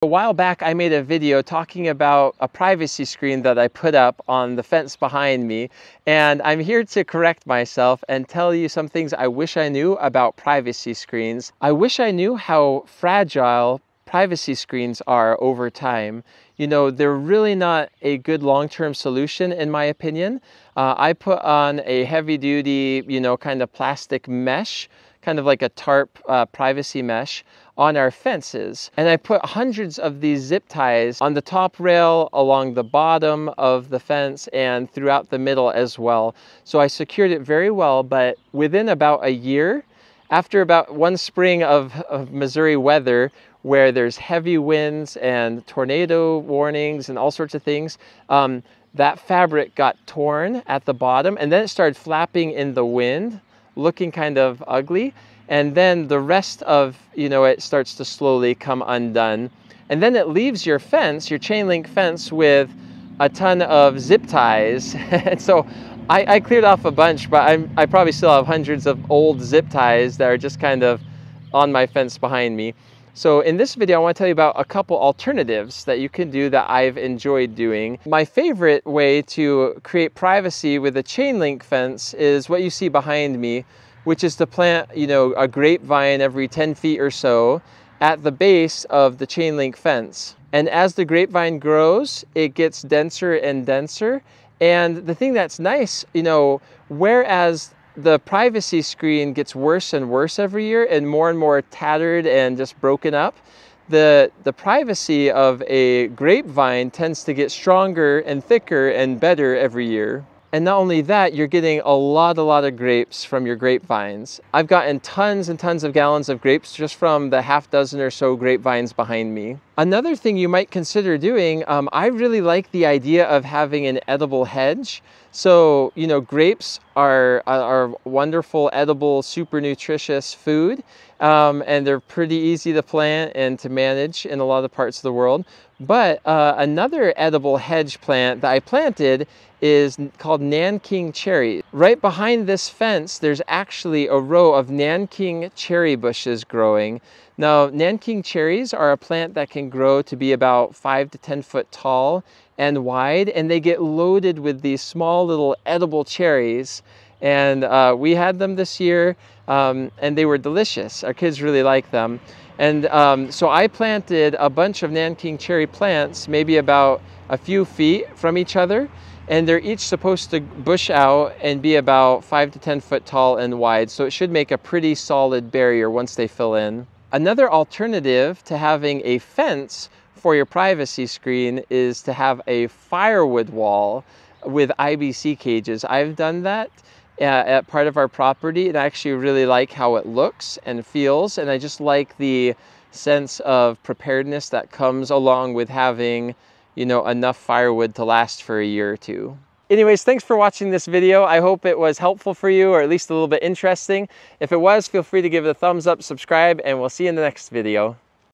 A while back, I made a video talking about a privacy screen that I put up on the fence behind me, and I'm here to correct myself and tell you some things I wish I knew about privacy screens. I wish I knew how fragile privacy screens are over time. You know, they're really not a good long-term solution in my opinion. I put on a heavy-duty, kind of plastic mesh, kind of like a tarp privacy mesh on our fences. And I put hundreds of these zip ties on the top rail, along the bottom of the fence, and throughout the middle as well. So I secured it very well, but within about a year, after about one spring of Missouri weather, where there's heavy winds and tornado warnings and all sorts of things, that fabric got torn at the bottom, and then it started flapping in the wind, looking kind of ugly. And then the rest of, it starts to slowly come undone. And then it leaves your fence, your chain link fence, with a ton of zip ties. And so I cleared off a bunch, but I probably still have hundreds of old zip ties that are just kind of on my fence behind me. So in this video, I want to tell you about a couple alternatives that you can do that I've enjoyed doing. My favorite way to create privacy with a chain link fence is what you see behind me, which is to plant, a grapevine every 10 feet or so at the base of the chain link fence. And as the grapevine grows, it gets denser and denser. And the thing that's nice, whereas the privacy screen gets worse and worse every year and more tattered and just broken up, the privacy of a grapevine tends to get stronger and thicker and better every year. And not only that, you're getting a lot of grapes from your grapevines. I've gotten tons and tons of gallons of grapes just from the half dozen or so grapevines behind me. Another thing you might consider doing, I really like the idea of having an edible hedge. So, grapes are wonderful, edible, super nutritious food, and they're pretty easy to plant and to manage in a lot of parts of the world. But another edible hedge plant that I planted is called Nanking cherry. Right behind this fence, there's actually a row of Nanking cherry bushes growing. Now, Nanking cherries are a plant that can grow to be about 5 to 10 foot tall and wide, and they get loaded with these small little edible cherries. And we had them this year, and they were delicious. Our kids really like them. And so I planted a bunch of Nanking cherry plants, maybe about a few feet from each other, and they're each supposed to bush out and be about 5 to 10 foot tall and wide. So it should make a pretty solid barrier once they fill in. Another alternative to having a fence for your privacy screen is to have a firewood wall with IBC cages. I've done that at part of our property, and I actually really like how it looks and feels, and I just like the sense of preparedness that comes along with having, enough firewood to last for a year or two. Anyways, thanks for watching this video. I hope it was helpful for you, or at least a little bit interesting. If it was, feel free to give it a thumbs up, subscribe, and we'll see you in the next video.